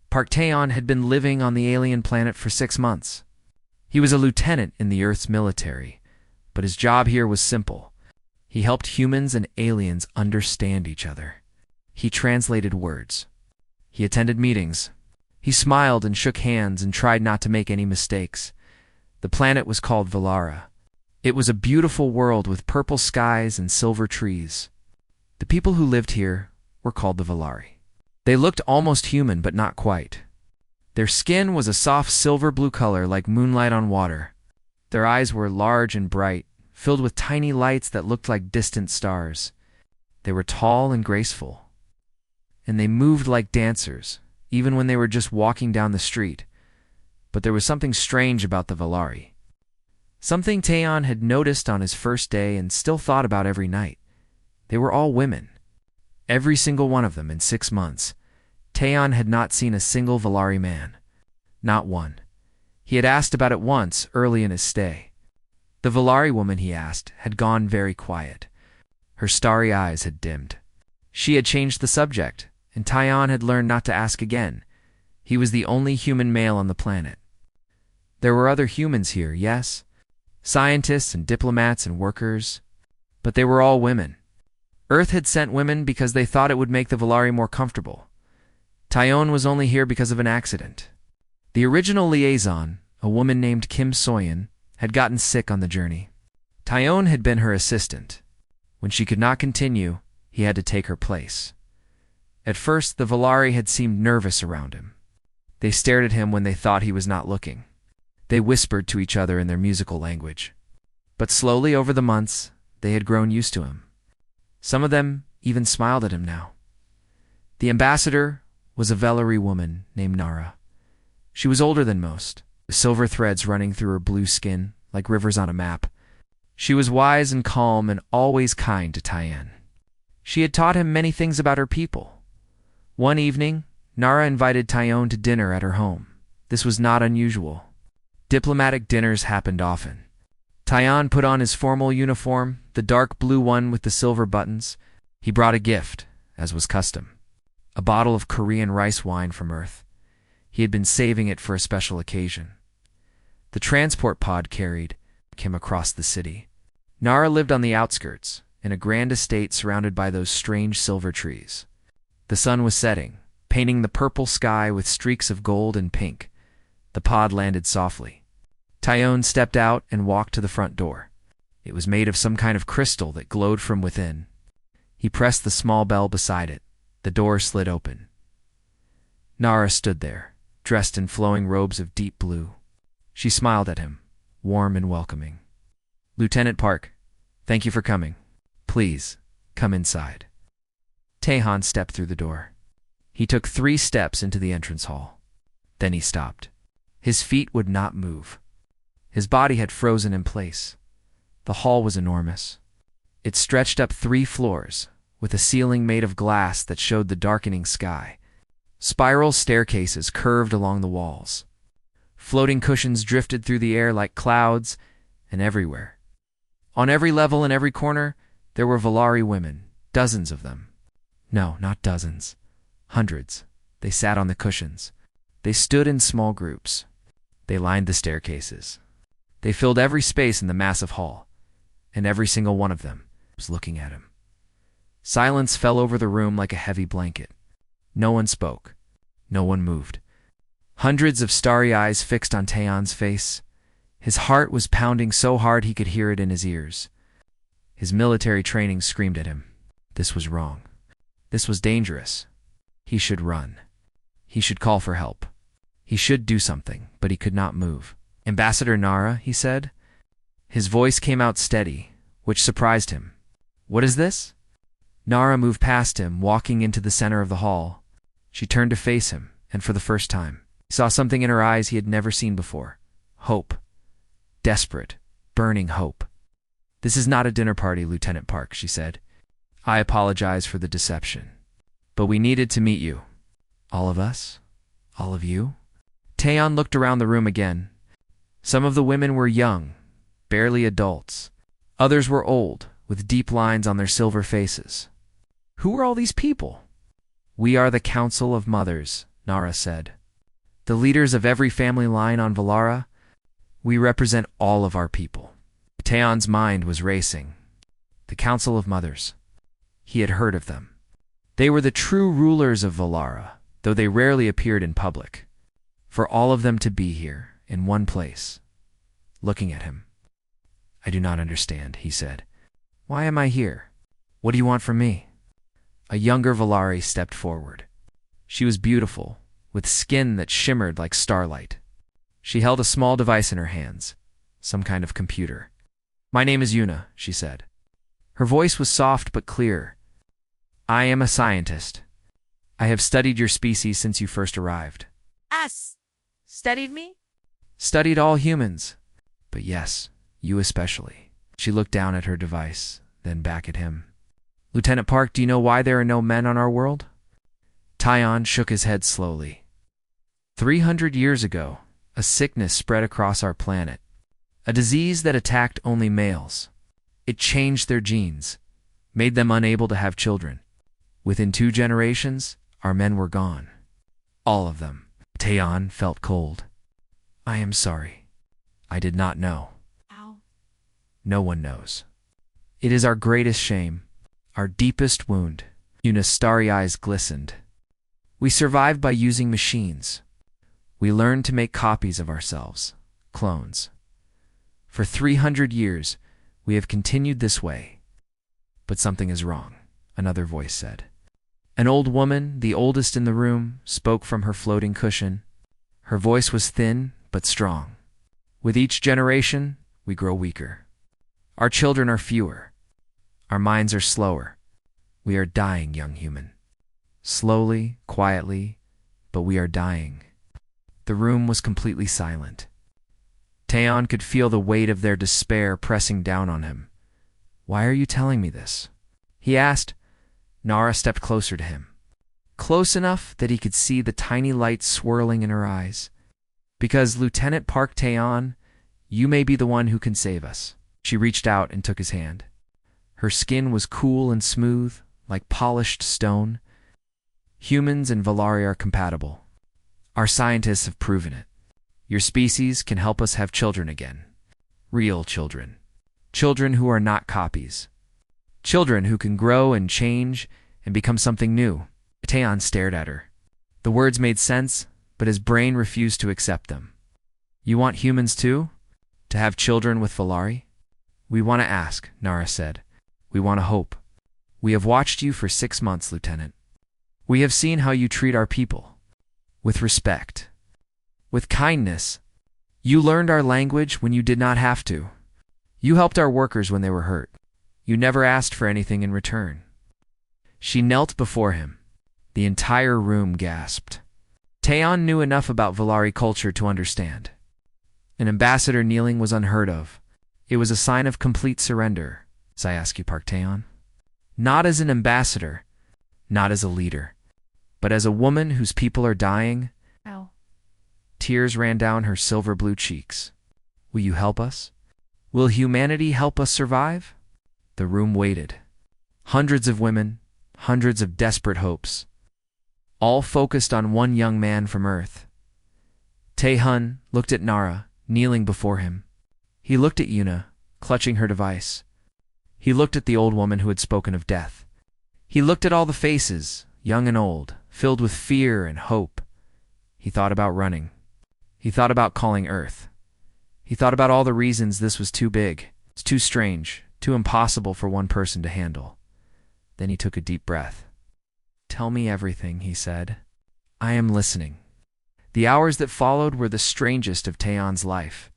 Park Taeon had been living on the alien planet for 6 months. He was a lieutenant in the Earth's military, but his job here was simple. He helped humans and aliens understand each other. He translated words. He attended meetings. He smiled and shook hands and tried not to make any mistakes. The planet was called Valara. It was a beautiful world with purple skies and silver trees. The people who lived here were called the Valari. They looked almost human, but not quite. Their skin was a soft silver-blue color like moonlight on water. Their eyes were large and bright, filled with tiny lights that looked like distant stars. They were tall and graceful, and they moved like dancers, even when they were just walking down the street. But there was something strange about the Valari. Something Taeon had noticed on his first day and still thought about every night. They were all women. Every single one of them in 6 months. Taeon had not seen a single Valari man. Not one. He had asked about it once early in his stay. The Valari woman, he asked, had gone very quiet. Her starry eyes had dimmed. She had changed the subject, and Taeon had learned not to ask again. He was the only human male on the planet. There were other humans here, yes, scientists and diplomats and workers, but they were all women. Earth had sent women because they thought it would make the Valari more comfortable. Taeon was only here because of an accident. The original liaison, a woman named Kim Soyeon, had gotten sick on the journey. Taeon had been her assistant. When she could not continue, he had to take her place. At first, the Valari had seemed nervous around him. They stared at him when they thought he was not looking. They whispered to each other in their musical language. But slowly over the months, they had grown used to him. Some of them even smiled at him now. The ambassador was a Valari woman named Nara. She was older than most, the silver threads running through her blue skin like rivers on a map. She was wise and calm and always kind to Taeon. She had taught him many things about her people. One evening, Nara invited Taeon to dinner at her home. This was not unusual. Diplomatic dinners happened often. Taeon put on his formal uniform, the dark blue one with the silver buttons. He brought a gift, as was custom, a bottle of Korean rice wine from Earth. He had been saving it for a special occasion. The transport pod carried him across the city. Nara lived on the outskirts, in a grand estate surrounded by those strange silver trees. The sun was setting, painting the purple sky with streaks of gold and pink. The pod landed softly. Taeon stepped out and walked to the front door. It was made of some kind of crystal that glowed from within. He pressed the small bell beside it. The door slid open. Nara stood there, dressed in flowing robes of deep blue. She smiled at him, warm and welcoming. "Lieutenant Park, thank you for coming. Please, come inside." Taeon stepped through the door. He took 3 steps into the entrance hall. Then he stopped. His feet would not move. His body had frozen in place. The hall was enormous. It stretched up 3 floors, with a ceiling made of glass that showed the darkening sky. Spiral staircases curved along the walls. Floating cushions drifted through the air like clouds, and everywhere. On every level and every corner, there were Valari women, dozens of them. No, not dozens. Hundreds. They sat on the cushions. They stood in small groups. They lined the staircases. They filled every space in the massive hall, and every single one of them was looking at him. Silence fell over the room like a heavy blanket. No one spoke. No one moved. Hundreds of starry eyes fixed on Taeon's face. His heart was pounding so hard he could hear it in his ears. His military training screamed at him. This was wrong. This was dangerous. He should run. He should call for help. He should do something, but he could not move. "Ambassador Nara," he said. His voice came out steady, which surprised him. "What is this?" Nara moved past him, walking into the center of the hall. She turned to face him, and for the first time, he saw something in her eyes he had never seen before. Hope. Desperate, burning hope. "This is not a dinner party, Lieutenant Park," she said. "I apologize for the deception. But we needed to meet you." "All of us? All of you?" Taeon looked around the room again. Some of the women were young, barely adults. Others were old, with deep lines on their silver faces. Who were all these people? "We are the Council of Mothers," Nara said. the leaders of every family line on Valara. We represent all of our people. Taeon's mind was racing. The Council of Mothers. He had heard of them. They were the true rulers of Valara, though they rarely appeared in public. For all of them to be here, in one place, looking at him. I do not understand, he said. Why am I here? What do you want from me? A younger Valari stepped forward. She was beautiful, with skin that shimmered like starlight. She held a small device in her hands, some kind of computer. My name is Yuna, she said. Her voice was soft but clear. I am a scientist. I have studied your species since you first arrived. Us? Studied me? Studied all humans. But yes, you especially. She looked down at her device, then back at him. Lieutenant Park, do you know why there are no men on our world? Taeon shook his head slowly. 300 years ago, a sickness spread across our planet. A disease that attacked only males. It changed their genes, made them unable to have children. Within 2 generations, our men were gone. All of them. Taeon felt cold. I am sorry. I did not know. Ow. No one knows. It is our greatest shame, our deepest wound. Yuna's starry eyes glistened. We survived by using machines. We learned to make copies of ourselves, clones. For 300 years, we have continued this way. But something is wrong, another voice said. An old woman, the oldest in the room, spoke from her floating cushion. Her voice was thin but strong. With each generation, we grow weaker. Our children are fewer. Our minds are slower. We are dying, young human. Slowly, quietly, but we are dying. The room was completely silent. Taeon could feel the weight of their despair pressing down on him. Why are you telling me this? He asked. Nara stepped closer to him. Close enough that he could see the tiny light swirling in her eyes. Because, Lieutenant Park Taeon, you may be the one who can save us. She reached out and took his hand. Her skin was cool and smooth, like polished stone. Humans and Valari are compatible. Our scientists have proven it. Your species can help us have children again. Real children. Children who are not copies. Children who can grow and change and become something new. Taeon stared at her. The words made sense, but his brain refused to accept them. You want humans too? To have children with Valari? We want to ask, Nara said. We want to hope. We have watched you for 6 months, Lieutenant. We have seen how you treat our people. With respect. With kindness. You learned our language when you did not have to. You helped our workers when they were hurt. You never asked for anything in return. She knelt before him. The entire room gasped. Taeon knew enough about Valari culture to understand. An ambassador kneeling was unheard of. It was a sign of complete surrender, Sayasky Park Taeon. Not as an ambassador, not as a leader, but as a woman whose people are dying. Ow. Tears ran down her silver-blue cheeks. Will you help us? Will humanity help us survive? The room waited. Hundreds of women, hundreds of desperate hopes, all focused on one young man from Earth. Taehyun looked at Nara, kneeling before him. He looked at Yuna, clutching her device. He looked at the old woman who had spoken of death. He looked at all the faces, young and old, filled with fear and hope. He thought about running. He thought about calling Earth. He thought about all the reasons this was too big, it's too strange, too impossible for one person to handle. Then he took a deep breath. Tell me everything, he said. I am listening. The hours that followed were the strangest of Taeon's life.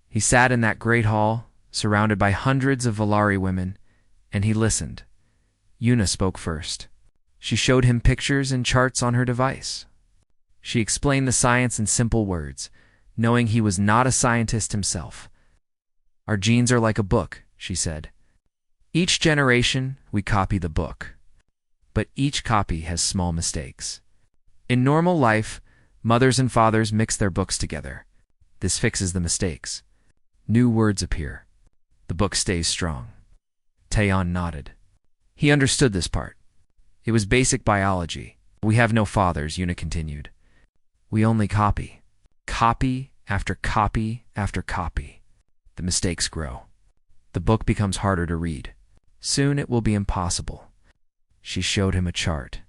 He sat in that great hall, surrounded by hundreds of Valari women, and he listened. Yuna spoke first. She showed him pictures and charts on her device. She explained the science in simple words, knowing he was not a scientist himself. Our genes are like a book, she said. Each generation, we copy the book. But each copy has small mistakes. In normal life, mothers and fathers mix their books together. This fixes the mistakes. New words appear. The book stays strong. Taeon nodded. He understood this part. It was basic biology. We have no fathers, Yuna continued. We only copy. Copy after copy after copy. The mistakes grow. The book becomes harder to read. Soon it will be impossible. She showed him a chart.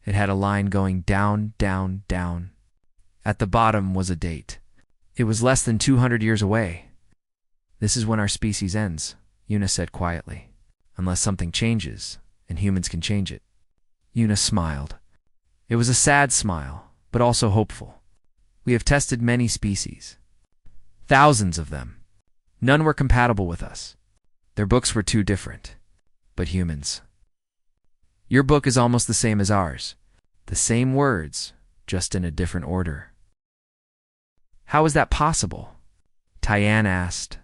It had a line going down, down, down. At the bottom was a date. It was less than 200 years away. This is when our species ends, Una said quietly. Unless something changes, and humans can change it. Una smiled. It was a sad smile, but also hopeful. We have tested many species. Thousands of them. None were compatible with us. Their books were too different. But humans. Your book is almost the same as ours. The same words, just in a different order. How is that possible? Tyann asked.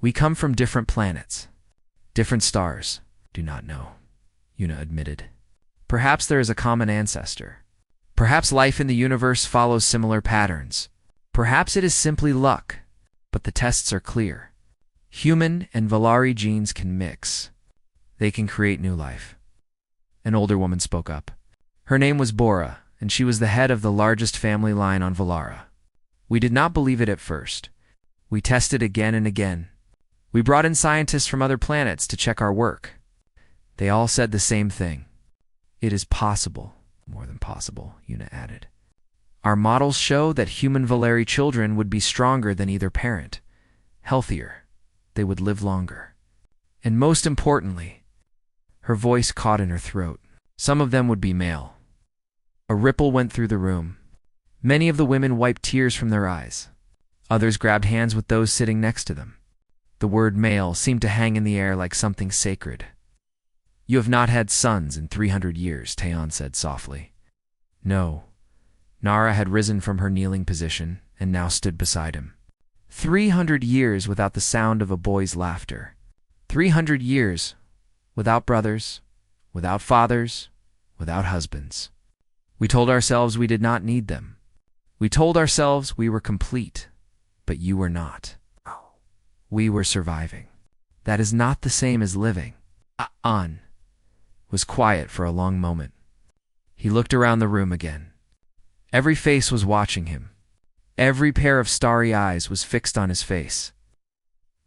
We come from different planets. Different stars. Do not know, Una admitted. Perhaps there is a common ancestor. Perhaps life in the universe follows similar patterns. Perhaps it is simply luck. But the tests are clear. Human and Valari genes can mix. They can create new life. An older woman spoke up. Her name was Bora, and she was the head of the largest family line on Valara. We did not believe it at first. We tested again and again. We brought in scientists from other planets to check our work. They all said the same thing. It is possible, more than possible, Una added. Our models show that human Valeri children would be stronger than either parent, healthier. They would live longer. And most importantly, her voice caught in her throat. Some of them would be male. A ripple went through the room. Many of the women wiped tears from their eyes. Others grabbed hands with those sitting next to them. The word male seemed to hang in the air like something sacred. You have not had sons in 300 years, Tyann said softly. No. Nara had risen from her kneeling position and now stood beside him. 300 years without the sound of a boy's laughter. 300 years without brothers, without fathers, without husbands. We told ourselves we did not need them. We told ourselves we were complete, but you were not. We were surviving. That is not the same as living. An was quiet for a long moment. He looked around the room again. Every face was watching him. Every pair of starry eyes was fixed on his face.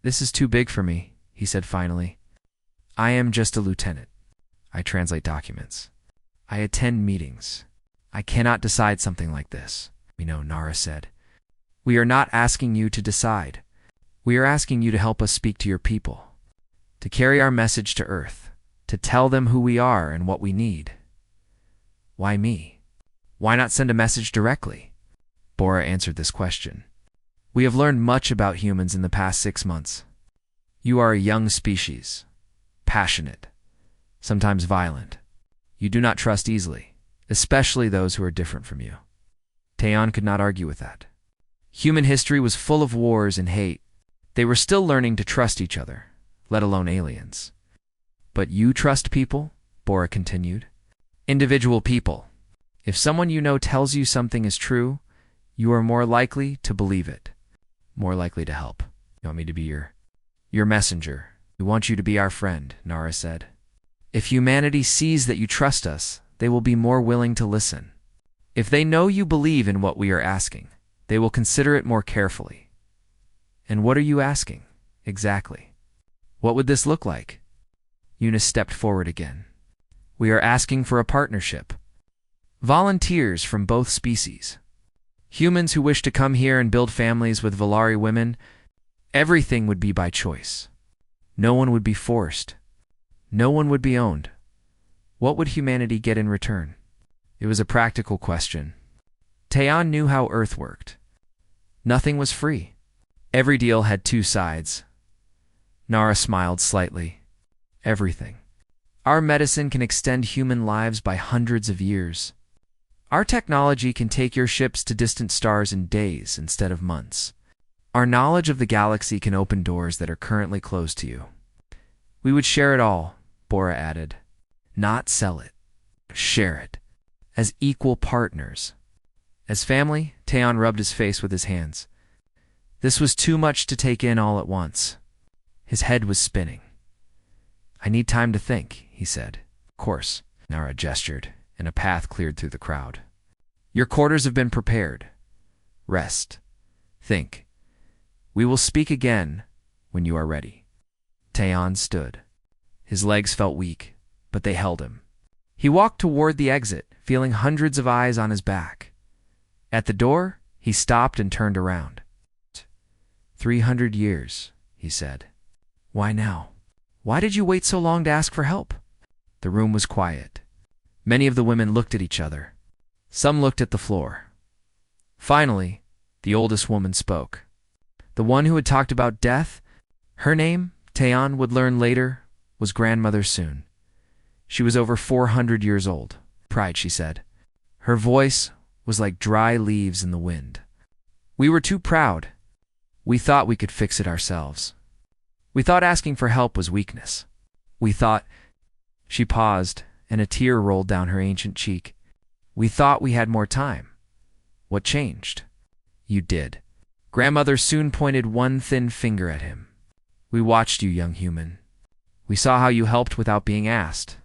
This is too big for me, he said finally. I am just a lieutenant. I translate documents. I attend meetings. I cannot decide something like this. We know, Nara said. We are not asking you to decide. We are asking you to help us speak to your people, to carry our message to Earth, to tell them who we are and what we need. Why me? Why not send a message directly? Bora answered this question. We have learned much about humans in the past 6 months. You are a young species, passionate, sometimes violent. You do not trust easily, especially those who are different from you. Tyann could not argue with that. Human history was full of wars and hate. They were still learning to trust each other, let alone aliens. But you trust people? Bora continued. Individual people. If someone you know tells you something is true, you are more likely to believe it, more likely to help. You want me to be your messenger. We want you to be our friend, Nara said. If humanity sees that you trust us, they will be more willing to listen. If they know you believe in what we are asking, they will consider it more carefully. And what are you asking, exactly? What would this look like? Eunice stepped forward again. We are asking for a partnership. Volunteers from both species. Humans who wish to come here and build families with Valari women. Everything would be by choice. No one would be forced. No one would be owned. What would humanity get in return? It was a practical question. Tyann knew how Earth worked. Nothing was free. Every deal had 2 sides. Nara smiled slightly. Everything. Our medicine can extend human lives by hundreds of years. Our technology can take your ships to distant stars in days instead of months. Our knowledge of the galaxy can open doors that are currently closed to you. We would share it all, Bora added. Not sell it. Share it. As equal partners. As family, Tyann rubbed his face with his hands. This was too much to take in all at once. His head was spinning. I need time to think, he said. Of course, Nara gestured, and a path cleared through the crowd. Your quarters have been prepared. Rest. Think. We will speak again when you are ready. Taeon stood. His legs felt weak, but they held him. He walked toward the exit, feeling hundreds of eyes on his back. At the door, he stopped and turned around. 300 years, he said. Why now? Why did you wait so long to ask for help? The room was quiet. Many of the women looked at each other. Some looked at the floor. Finally, the oldest woman spoke. The one who had talked about death, her name, Taeon would learn later, was Grandmother Soon. She was over 400 years old. Pride, she said. Her voice was like dry leaves in the wind. We were too proud. We thought we could fix it ourselves. We thought asking for help was weakness. We thought... She paused, and a tear rolled down her ancient cheek. We thought we had more time. What changed? You did. Grandmother Soon pointed one thin finger at him. We watched you, young human. We saw how you helped without being asked.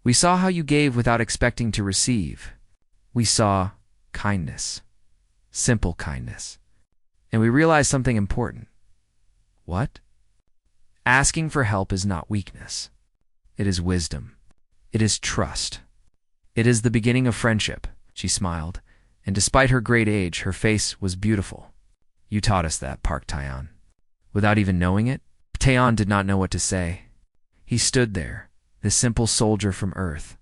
We saw how you gave without expecting to receive. We saw kindness. Simple kindness. And we realized something important. What? Asking for help is not weakness. It is wisdom. It is trust. It is the beginning of friendship, she smiled, and despite her great age, her face was beautiful. You taught us that, Park Taeon. Without even knowing it, Taeon did not know what to say. He stood there, this simple soldier from Earth,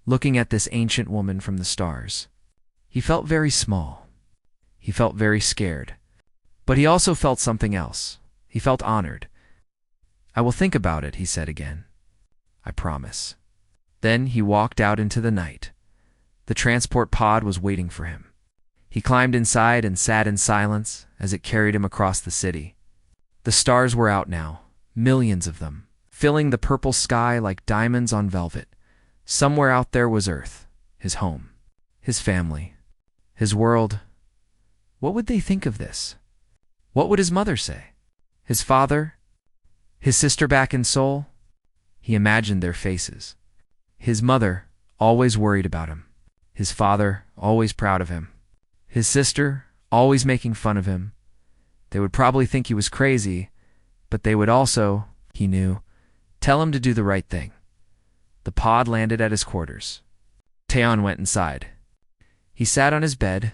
looking at this ancient woman from the stars. He felt very small. He felt very scared. But he also felt something else. He felt honored. I will think about it, he said again. I promise. Then he walked out into the night. The transport pod was waiting for him. He climbed inside and sat in silence as it carried him across the city. The stars were out now, millions of them, filling the purple sky like diamonds on velvet. Somewhere out there was Earth, his home, his family, his world. What would they think of this? What would his mother say? His father? His sister back in Seoul? He imagined their faces. His mother, always worried about him. His father, always proud of him. His sister, always making fun of him. They would probably think he was crazy, but they would also, he knew, tell him to do the right thing. The pod landed at his quarters. Taeon went inside. He sat on his bed.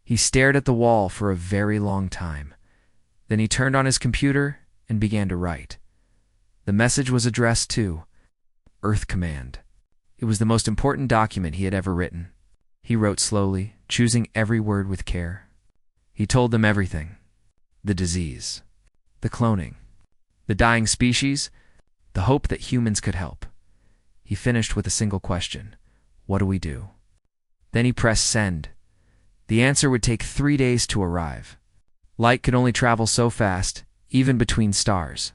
He stared at the wall for a very long time. Then he turned on his computer and began to write. The message was addressed to Earth Command. It was the most important document he had ever written. He wrote slowly, choosing every word with care. He told them everything. The disease, the cloning, the dying species, the hope that humans could help. He finished with a single question. What do we do? Then he pressed send. The answer would take 3 days to arrive. Light could only travel so fast, even between stars.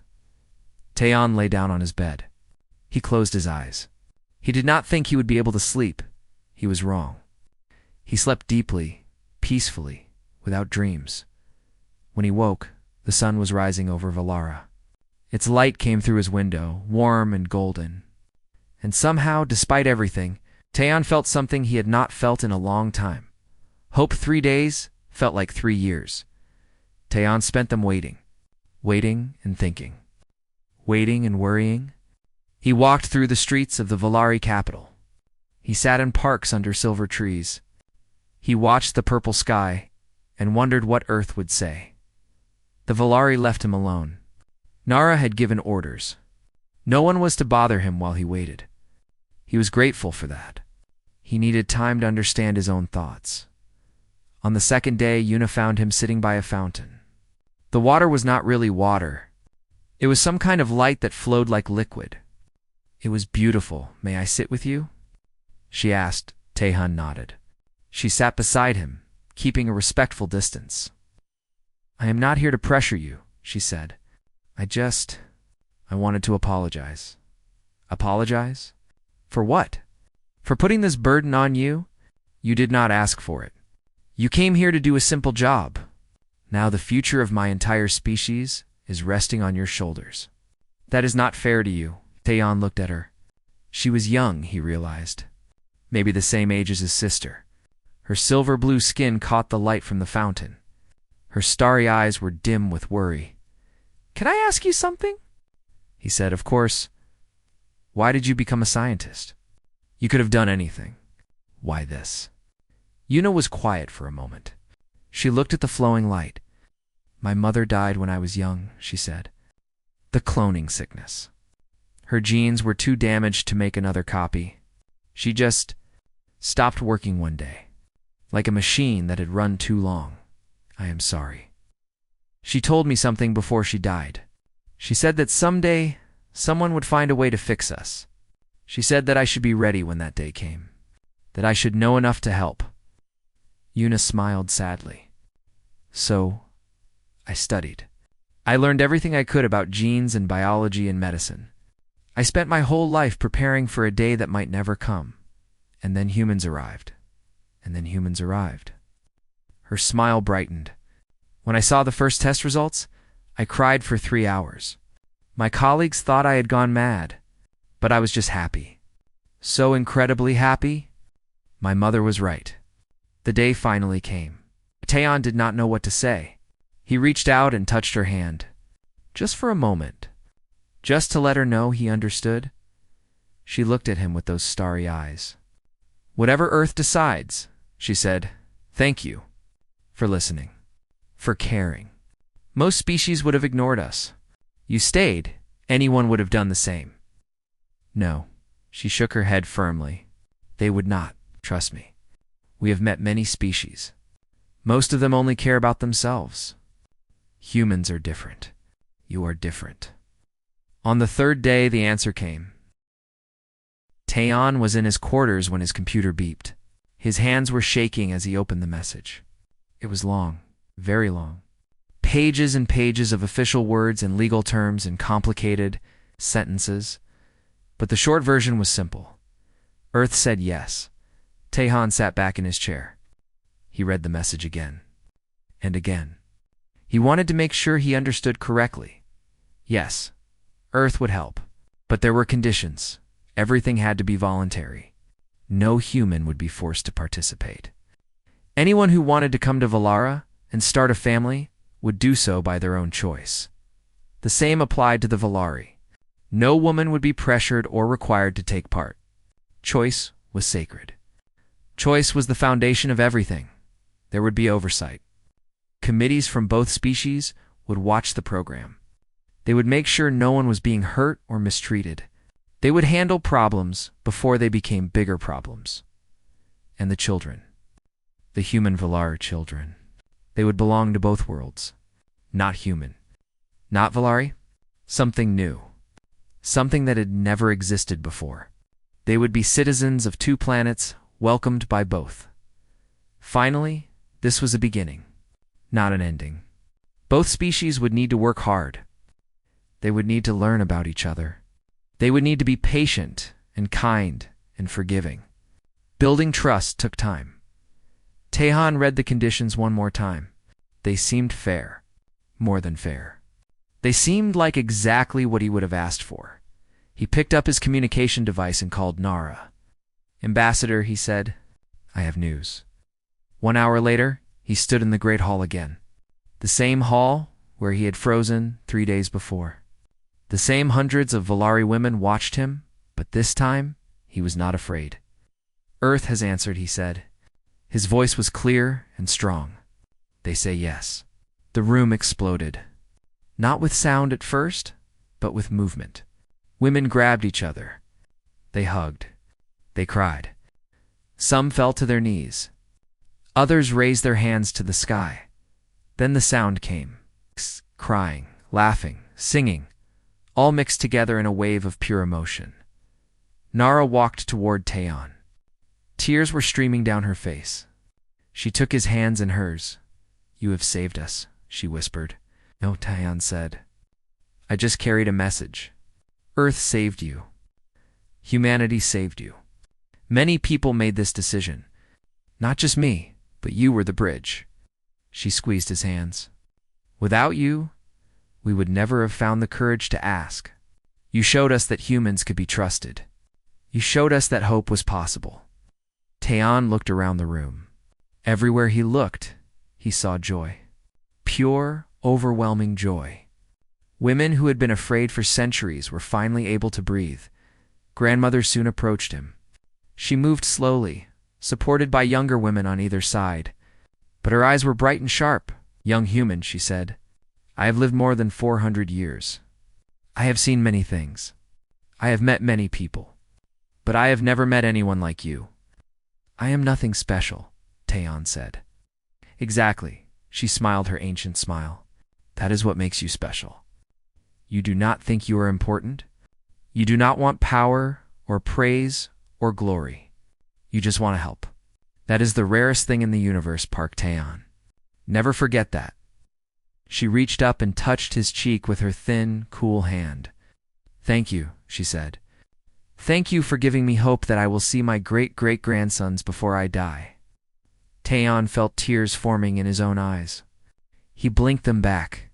Taeon lay down on his bed. He closed his eyes. He did not think he would be able to sleep. He was wrong. He slept deeply, peacefully, without dreams. When he woke, the sun was rising over Valara. Its light came through his window, warm and golden. And somehow, despite everything, Taeon felt something he had not felt in a long time. Hope 3 days felt like 3 years. Taeon spent them waiting and thinking, waiting and worrying. He walked through the streets of the Valari capital. He sat in parks under silver trees. He watched the purple sky and wondered what Earth would say. The Valari left him alone. Nara had given orders. No one was to bother him while he waited. He was grateful for that. He needed time to understand his own thoughts. On the second day, Yuna found him sitting by a fountain. The water was not really water. It was some kind of light that flowed like liquid. It was beautiful. May I sit with you? She asked. Taehan nodded. She sat beside him, keeping a respectful distance. I am not here to pressure you, she said. I wanted to apologize. Apologize? For what? For putting this burden on you? You did not ask for it. You came here to do a simple job. Now the future of my entire species is resting on your shoulders. That is not fair to you. Taeon looked at her. She was young, he realized. Maybe the same age as his sister. Her silver blue skin caught the light from the fountain. Her starry eyes were dim with worry. "Can I ask you something?" He said, "Of course. Why did you become a scientist? You could have done anything. Why this?" Yuna was quiet for a moment. She looked at the flowing light. "My mother died when I was young," she said. "The cloning sickness. Her genes were too damaged to make another copy. She just stopped working one day, like a machine that had run too long. I am sorry. She told me something before she died. She said that someday someone would find a way to fix us. She said that I should be ready when that day came, that I should know enough to help." Yuna smiled sadly. "So, I studied. I learned everything I could about genes and biology and medicine. I spent my whole life preparing for a day that might never come. And then humans arrived. And then humans arrived." Her smile brightened. "When I saw the first test results, I cried for 3 hours. My colleagues thought I had gone mad, but I was just happy. So incredibly happy. My mother was right. The day finally came." Taeyeon did not know what to say. He reached out and touched her hand. Just for a moment. Just to let her know he understood. She looked at him with those starry eyes. "Whatever Earth decides," she said, "thank you for listening, for caring. Most species would have ignored us. You stayed, anyone would have done the same." "No," she shook her head firmly. "They would not, trust me. We have met many species. Most of them only care about themselves. Humans are different. You are different." On the third day, the answer came. Taeyeon was in his quarters when his computer beeped. His hands were shaking as he opened the message. It was long, very long. Pages and pages of official words and legal terms and complicated sentences. But the short version was simple. Earth said yes. Taeyeon sat back in his chair. He read the message again. And again. He wanted to make sure he understood correctly. Yes, Earth would help. But there were conditions. Everything had to be voluntary. No human would be forced to participate. Anyone who wanted to come to Valara and start a family would do so by their own choice. The same applied to the Valari. No woman would be pressured or required to take part. Choice was sacred. Choice was the foundation of everything. There would be oversight. Committees from both species would watch the program. They would make sure no one was being hurt or mistreated. They would handle problems before they became bigger problems. And the children. The human Valar children. They would belong to both worlds. Not human. Not Valari. Something new. Something that had never existed before. They would be citizens of 2 planets, welcomed by both. Finally, this was a beginning, not an ending. Both species would need to work hard. They would need to learn about each other. They would need to be patient and kind and forgiving. Building trust took time. Taeyeon read the conditions one more time. They seemed fair. More than fair. They seemed like exactly what he would have asked for. He picked up his communication device and called Nara. "Ambassador," he said, "I have news." 1 hour later, he stood in the Great Hall again. The same hall where he had frozen 3 days before. The same hundreds of Valari women watched him, but this time he was not afraid. "Earth has answered," he said. His voice was clear and strong. "They say yes." The room exploded. Not with sound at first, but with movement. Women grabbed each other. They hugged. They cried. Some fell to their knees. Others raised their hands to the sky. Then the sound came. Crying, laughing, singing, all mixed together in a wave of pure emotion. Nara walked toward Taeyeon. Tears were streaming down her face. She took his hands in hers. "You have saved us," she whispered. "No," Taeyeon said. "I just carried a message. Earth saved you. Humanity saved you. Many people made this decision. Not just me, but you were the bridge." She squeezed his hands. "Without you, we would never have found the courage to ask. You showed us that humans could be trusted. You showed us that hope was possible." Taeyeon looked around the room. Everywhere he looked, he saw joy. Pure, overwhelming joy. Women who had been afraid for centuries were finally able to breathe. Grandmother soon approached him. She moved slowly, supported by younger women on either side. But her eyes were bright and sharp. "Young human," she said, "I have lived more than 400 years. I have seen many things. I have met many people. But I have never met anyone like you." "I am nothing special," Taeyeon said. "Exactly," she smiled her ancient smile. "That is what makes you special. You do not think you are important. You do not want power or praise or glory. You just want to help. That is the rarest thing in the universe, Park Taeyeon. Never forget that." She reached up and touched his cheek with her thin, cool hand. "Thank you," she said. "Thank you for giving me hope that I will see my great-great-grandsons before I die." Taeyeon felt tears forming in his own eyes. He blinked them back.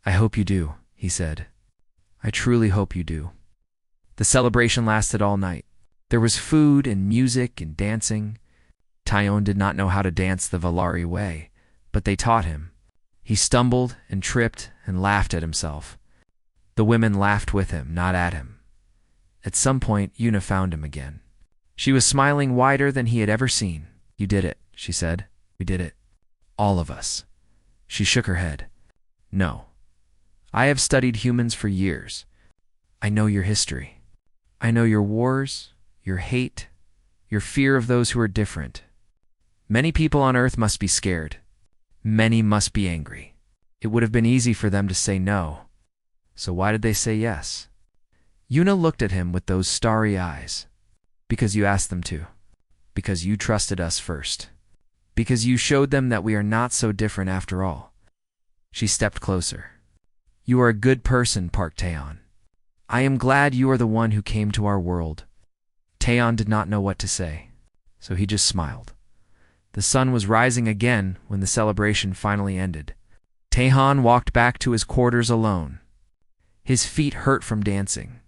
"I hope you do," he said. "I truly hope you do." The celebration lasted all night. There was food and music and dancing. Taeyeon did not know how to dance the Valari way, but they taught him. He stumbled and tripped and laughed at himself. The women laughed with him, not at him. At some point, Yuna found him again. She was smiling wider than he had ever seen. "You did it," she said. "We did it. All of us." She shook her head. "No. I have studied humans for years. I know your history. I know your wars, your hate, your fear of those who are different. Many people on Earth must be scared. Many must be angry. It would have been easy for them to say no. So why did they say yes?" Yuna looked at him with those starry eyes. "Because you asked them to. Because you trusted us first. Because you showed them that we are not so different after all." She stepped closer. "You are a good person, Park Taeyeon. I am glad you are the one who came to our world." Taeyeon did not know what to say, so he just smiled. The sun was rising again when the celebration finally ended. Taeyeon walked back to his quarters alone. His feet hurt from dancing.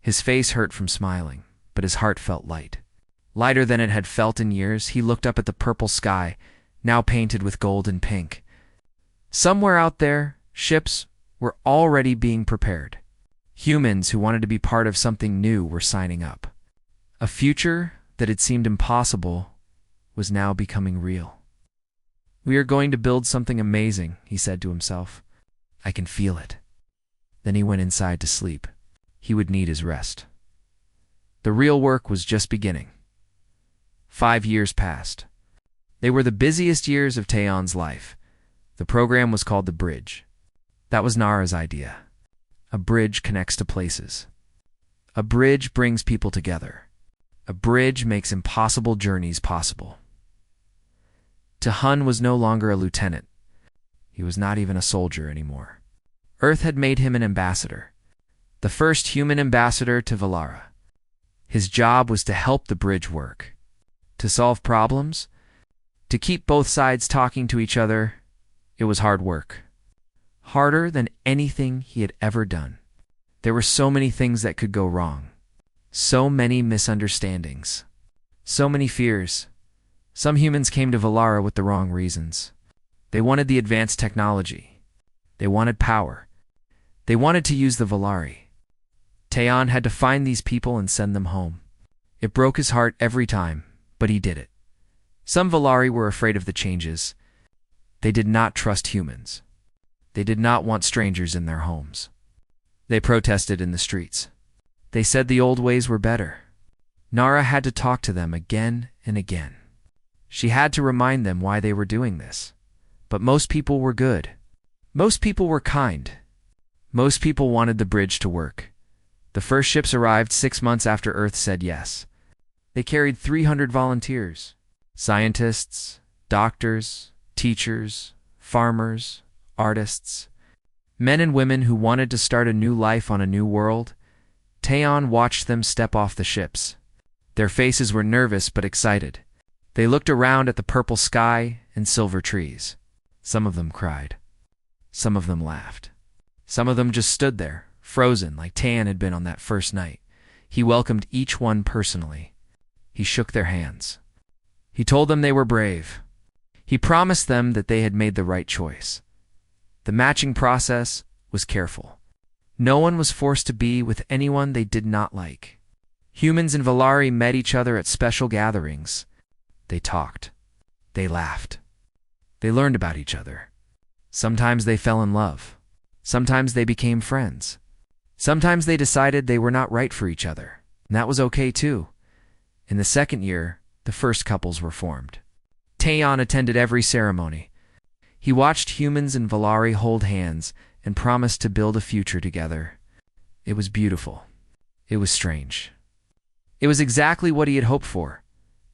His face hurt from smiling, but his heart felt light. Lighter than it had felt in years, he looked up at the purple sky, now painted with gold and pink. Somewhere out there, ships were already being prepared. Humans who wanted to be part of something new were signing up. A future that had seemed impossible was now becoming real. "We are going to build something amazing," he said to himself. "I can feel it." Then he went inside to sleep. He would need his rest. The real work was just beginning. 5 years passed. They were the busiest years of Taeyeon's life. The program was called the Bridge. That was Nara's idea. A bridge connects to places. A bridge brings people together. A bridge makes impossible journeys possible. Taehan was no longer a lieutenant. He was not even a soldier anymore. Earth had made him an ambassador. The first human ambassador to Valara. His job was to help the bridge work. To solve problems. To keep both sides talking to each other. It was hard work. Harder than anything he had ever done. There were so many things that could go wrong. So many misunderstandings. So many fears. Some humans came to Valara with the wrong reasons. They wanted the advanced technology. They wanted power. They wanted to use the Valari. Taeyeon had to find these people and send them home. It broke his heart every time, but he did it. Some Valari were afraid of the changes. They did not trust humans. They did not want strangers in their homes. They protested in the streets. They said the old ways were better. Nara had to talk to them again and again. She had to remind them why they were doing this. But most people were good. Most people were kind. Most people wanted the bridge to work. The first ships arrived 6 months after Earth said yes. They carried 300 volunteers. Scientists, doctors, teachers, farmers, artists, men and women who wanted to start a new life on a new world. Taeyeon watched them step off the ships. Their faces were nervous but excited. They looked around at the purple sky and silver trees. Some of them cried. Some of them laughed. Some of them just stood there, frozen like Taeyeon had been on that first night. He welcomed each one personally. He shook their hands. He told them they were brave. He promised them that they had made the right choice. The matching process was careful. No one was forced to be with anyone they did not like. Humans and Valari met each other at special gatherings. They talked. They laughed. They learned about each other. Sometimes they fell in love. Sometimes they became friends. Sometimes they decided they were not right for each other, and that was okay too. In the second year, the first couples were formed. Taeyeon attended every ceremony. He watched humans and Valari hold hands and promised to build a future together. It was beautiful. It was strange. It was exactly what he had hoped for.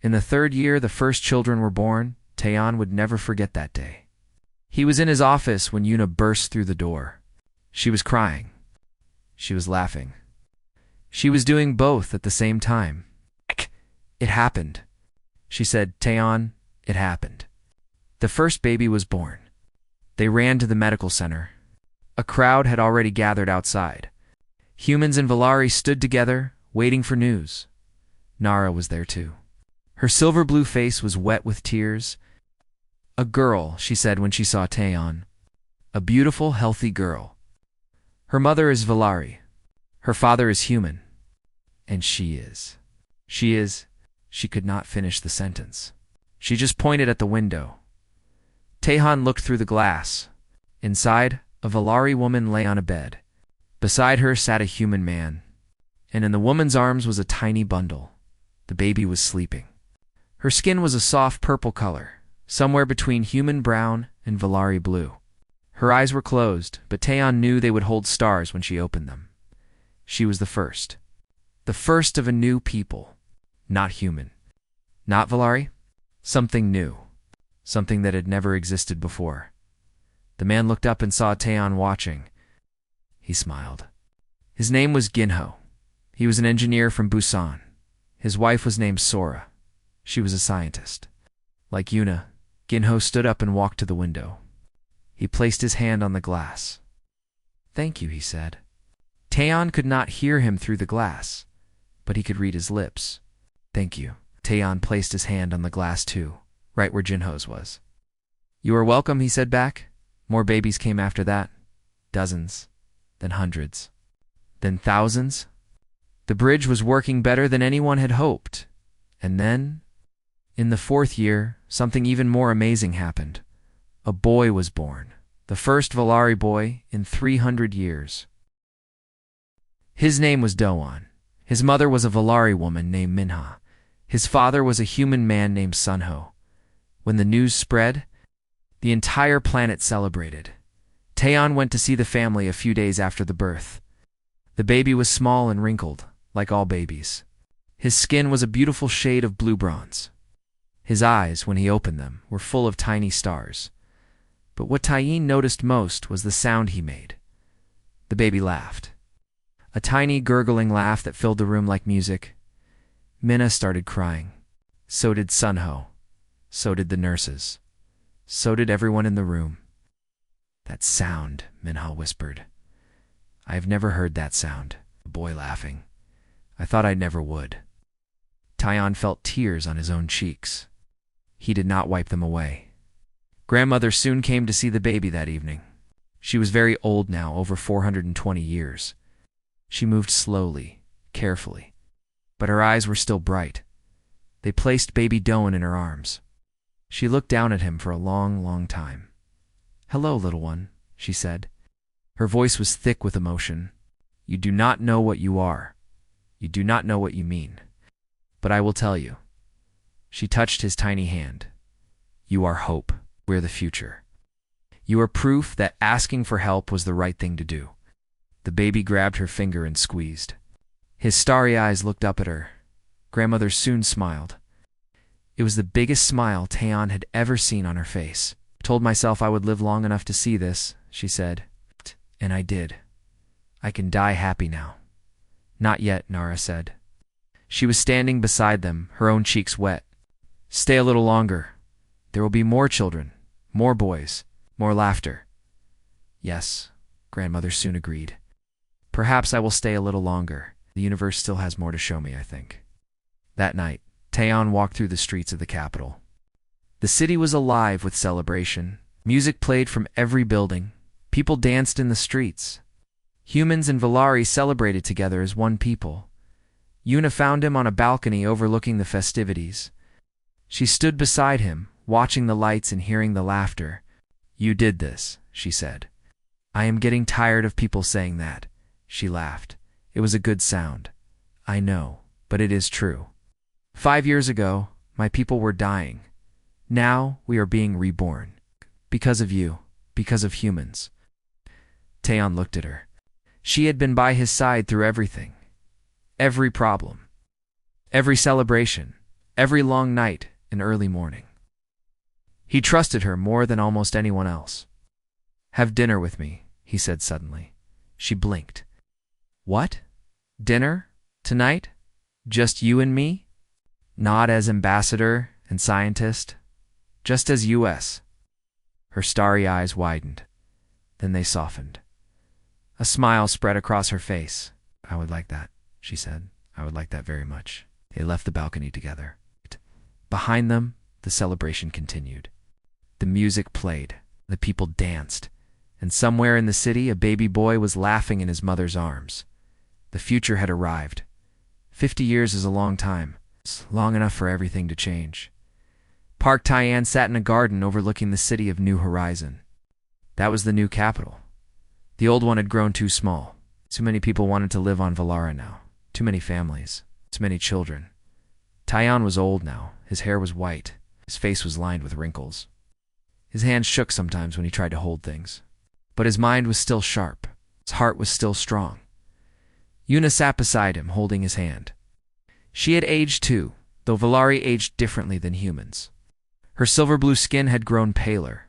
In the third year, the first children were born. Taeyeon would never forget that day. He was in his office when Yuna burst through the door. She was crying. She was laughing. She was doing both at the same time. It happened. She said, Taeyeon, it happened. The first baby was born. They ran to the medical center. A crowd had already gathered outside. Humans and Valari stood together, waiting for news. Nara was there too. Her silver-blue face was wet with tears. A girl, she said when she saw Taeyeon. A beautiful, healthy girl. Her mother is Valari. Her father is human. And she is. She could not finish the sentence. She just pointed at the window. Taeyeon looked through the glass. Inside, a Valari woman lay on a bed. Beside her sat a human man. And in the woman's arms was a tiny bundle. The baby was sleeping. Her skin was a soft purple color, somewhere between human brown and Valari blue. Her eyes were closed, but Taeyeon knew they would hold stars when she opened them. She was the first. The first of a new people. Not human. Not Valari. Something new. Something that had never existed before. The man looked up and saw Taeyeon watching. He smiled. His name was Ginho. He was an engineer from Busan. His wife was named Sora. She was a scientist. Like Yuna, Ginho stood up and walked to the window. He placed his hand on the glass. Thank you, he said. Taeyeon could not hear him through the glass, but he could read his lips. Thank you. Taeyeon placed his hand on the glass too, right where Jinho's was. You are welcome, he said back. More babies came after that. Dozens. Then hundreds. Then thousands. The bridge was working better than anyone had hoped. And then, in the fourth year, something even more amazing happened. A boy was born. The first Valari boy in 300 years. His name was Doan. His mother was a Valari woman named Minha. His father was a human man named Sunho. When the news spread, the entire planet celebrated. Taeyeon went to see the family a few days after the birth. The baby was small and wrinkled, like all babies. His skin was a beautiful shade of blue bronze. His eyes, when he opened them, were full of tiny stars. But what Taeyeon noticed most was the sound he made. The baby laughed. A tiny gurgling laugh that filled the room like music. Minna started crying. So did Sunho. So did the nurses. So did everyone in the room. That sound, Minha whispered. I have never heard that sound. The boy laughing. I thought I never would. Taeyeon felt tears on his own cheeks. He did not wipe them away. Grandmother soon came to see the baby that evening. She was very old now, over 420 years. She moved slowly, carefully, but her eyes were still bright. They placed baby Doan in her arms. She looked down at him for a long, long time. Hello, little one, she said. Her voice was thick with emotion. You do not know what you are. You do not know what you mean. But I will tell you. She touched his tiny hand. You are hope. We're the future. You are proof that asking for help was the right thing to do. The baby grabbed her finger and squeezed. His starry eyes looked up at her. Grandmother soon smiled. It was the biggest smile Taeyeon had ever seen on her face. I told myself I would live long enough to see this, she said. And I did. I can die happy now. Not yet, Nara said. She was standing beside them, her own cheeks wet. Stay a little longer. There will be more children, more boys, more laughter. Yes, Grandmother soon agreed. Perhaps I will stay a little longer. The universe still has more to show me, I think. That night, Taeyeon walked through the streets of the capital. The city was alive with celebration. Music played from every building. People danced in the streets. Humans and Valari celebrated together as one people. Yuna found him on a balcony overlooking the festivities. She stood beside him, watching the lights and hearing the laughter. "You did this," she said. "I am getting tired of people saying that." She laughed. It was a good sound. "I know, but it is true. 5 years ago, my people were dying. Now we are being reborn. Because of you, because of humans." Taeyeon looked at her. She had been by his side through everything. Every problem. Every celebration. Every long night and early morning. He trusted her more than almost anyone else. "Have dinner with me," he said suddenly. She blinked. "What? Dinner? Tonight? Just you and me? Not as ambassador and scientist? Just as US?" Her starry eyes widened. Then they softened. A smile spread across her face. "I would like that," she said. "I would like that very much." They left the balcony together. Behind them, the celebration continued. The music played. The people danced. And somewhere in the city, a baby boy was laughing in his mother's arms. The future had arrived. 50 years is a long time. It's long enough for everything to change. Park Taeyeon sat in a garden overlooking the city of New Horizon. That was the new capital. The old one had grown too small. Too many people wanted to live on Valara now. Too many families. Too many children. Taeyeon was old now. His hair was white. His face was lined with wrinkles. His hands shook sometimes when he tried to hold things. But his mind was still sharp. His heart was still strong. Yuna sat beside him, holding his hand. She had aged too, though Valari aged differently than humans. Her silver-blue skin had grown paler.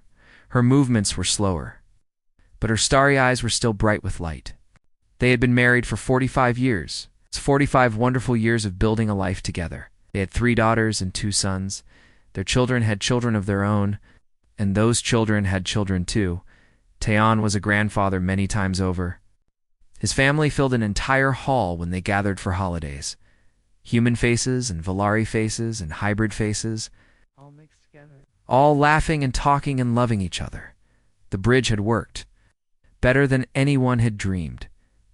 Her movements were slower. But her starry eyes were still bright with light. They had been married for 45 years. It's 45 wonderful years of building a life together. They had 3 daughters and 2 sons. Their children had children of their own, and those children had children too. Taeyeon was a grandfather many times over. His family filled an entire hall when they gathered for holidays. Human faces and Valari faces and hybrid faces, All mixed together. all laughing and talking and loving each other. The bridge had worked. Better than anyone had dreamed.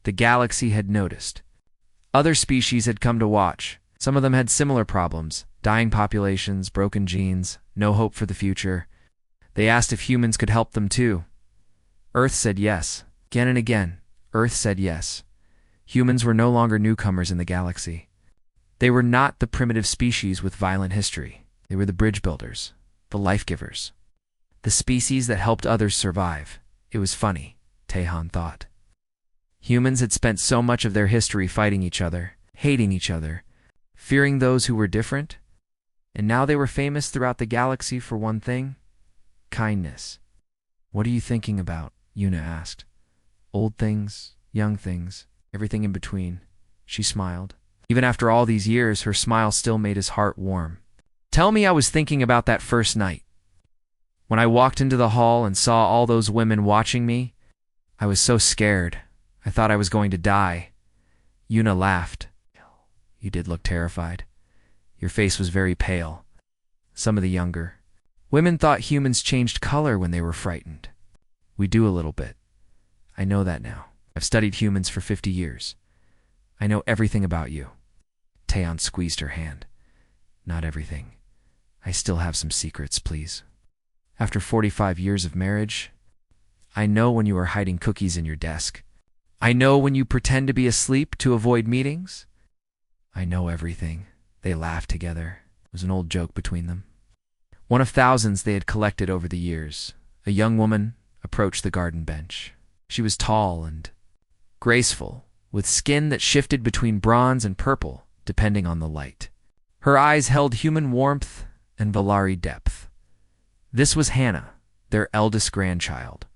The galaxy had noticed. Other species had come to watch. Some of them had similar problems, dying populations, broken genes, no hope for the future. They asked if humans could help them too. Earth said yes. Again and again, Earth said yes. Humans were no longer newcomers in the galaxy. They were not the primitive species with violent history. They were the bridge builders, the life givers, the species that helped others survive. It was funny, Taeyeon thought. Humans had spent so much of their history fighting each other, hating each other, fearing those who were different. And now they were famous throughout the galaxy for one thing: kindness. "What are you thinking about?" Yuna asked. "Old things, young things, everything in between." She smiled. Even after all these years, her smile still made his heart warm. "Tell me I was thinking about that first night. When I walked into the hall and saw all those women watching me, I was so scared. I thought I was going to die." Yuna laughed. "You did look terrified. Your face was very pale. Some of the younger women thought humans changed color when they were frightened. We do a little bit. I know that now. I've studied humans for 50 years. I know everything about you." Taeyeon squeezed her hand. "Not everything. I still have some secrets, please. After 45 years of marriage, I know when you are hiding cookies in your desk. I know when you pretend to be asleep to avoid meetings. I know everything." They laughed together. It was an old joke between them. One of thousands they had collected over the years. A young woman approached the garden bench. She was tall and graceful, with skin that shifted between bronze and purple, depending on the light. Her eyes held human warmth and Valari depth. This was Hannah, their eldest grandchild.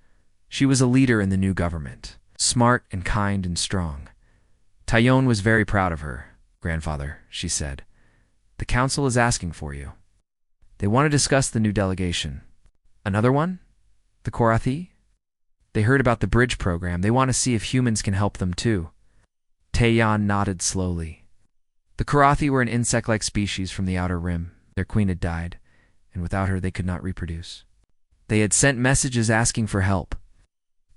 She was a leader in the new government, smart and kind and strong. Taeyeon was very proud of her. "Grandfather," she said, "the council is asking for you. They want to discuss the new delegation." "Another one? The Korathi?" "They heard about the bridge program. They want to see if humans can help them too." Taeyeon nodded slowly. The Korathi were an insect-like species from the outer rim. Their queen had died, and without her they could not reproduce. They had sent messages asking for help.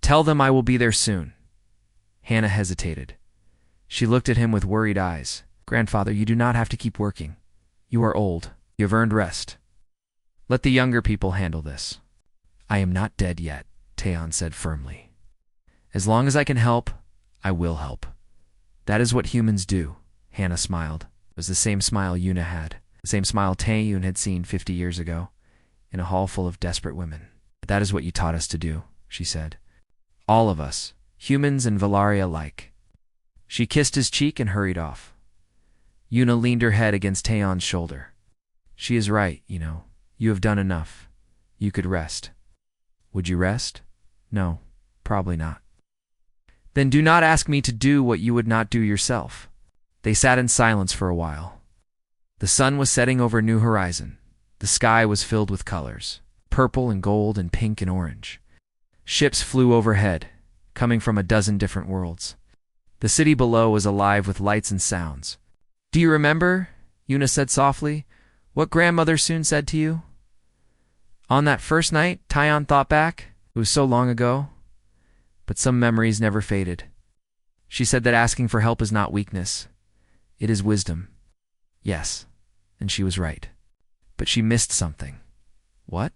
"Tell them I will be there soon." Hannah hesitated. She looked at him with worried eyes. "Grandfather, you do not have to keep working. You are old. You have earned rest. Let the younger people handle this." "I am not dead yet," Taeon said firmly. "As long as I can help, I will help. That is what humans do." Hannah smiled. It was the same smile Yuna had, the same smile Taeyoon had seen 50 years ago, in a hall full of desperate women. "That is what you taught us to do," she said. "All of us, humans and Valaria alike." She kissed his cheek and hurried off. Yuna leaned her head against Taeon's shoulder. "She is right, you know. You have done enough. You could rest." "Would you rest?" "No, probably not." "Then do not ask me to do what you would not do yourself." They sat in silence for a while. The sun was setting over New Horizon. The sky was filled with colors, purple and gold and pink and orange. Ships flew overhead, coming from a dozen different worlds. The city below was alive with lights and sounds. "Do you remember," Yuna said softly, "what grandmother soon said to you?" On that first night, Taeon thought back. It was so long ago. But some memories never faded. She said that asking for help is not weakness. It is wisdom. Yes, and she was right. But she missed something. What?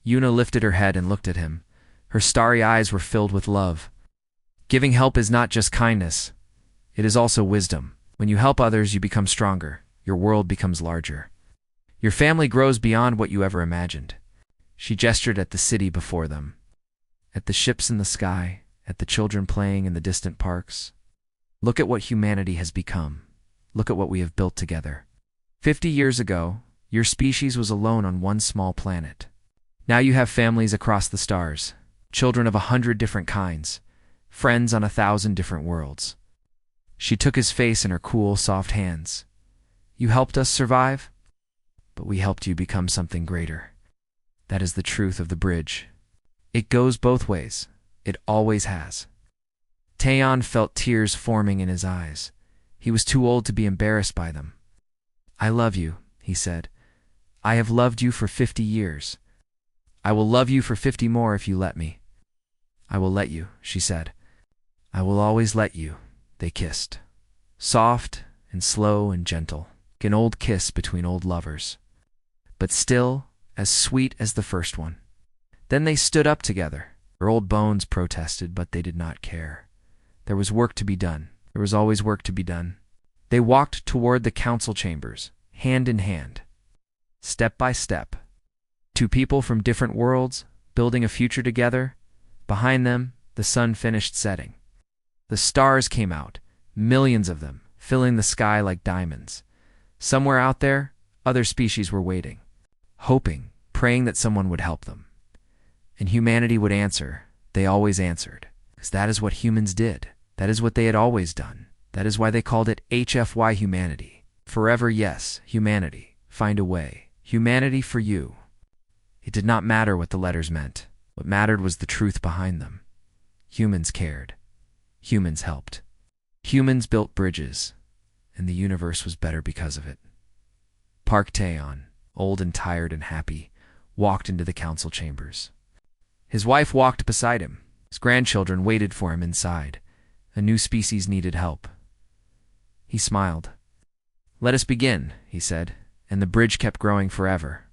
Yuna lifted her head and looked at him. Her starry eyes were filled with love. Giving help is not just kindness. It is also wisdom. When you help others, you become stronger. Your world becomes larger. Your family grows beyond what you ever imagined. She gestured at the city before them, at the ships in the sky, at the children playing in the distant parks. Look at what humanity has become. Look at what we have built together. 50 years ago, your species was alone on one small planet. Now you have families across the stars, children of 100 different kinds, friends on 1,000 different worlds. She took his face in her cool, soft hands. You helped us survive, but we helped you become something greater. That is the truth of the bridge. It goes both ways. It always has. Taeon felt tears forming in his eyes. He was too old to be embarrassed by them. "I love you," he said. "I have loved you for 50 years. I will love you for 50 more if you let me." "I will let you," she said. "I will always let you." They kissed. Soft and slow and gentle, like an old kiss between old lovers. But still as sweet as the first one. Then they stood up together. Their old bones protested, but they did not care. There was work to be done. There was always work to be done. They walked toward the council chambers, hand in hand, step by step. Two people from different worlds, building a future together. Behind them, the sun finished setting. The stars came out, millions of them, filling the sky like diamonds. Somewhere out there, other species were waiting, hoping, praying that someone would help them. And humanity would answer. They always answered. Because that is what humans did. That is what they had always done. That is why they called it HFY humanity. Forever, yes, humanity. Find a way. Humanity for you. It did not matter what the letters meant. What mattered was the truth behind them. Humans cared. Humans helped. Humans built bridges. And the universe was better because of it. Park Taeon, old and tired and happy, walked into the council chambers. His wife walked beside him. His grandchildren waited for him inside. A new species needed help. He smiled. "Let us begin," he said, and the bridge kept growing forever.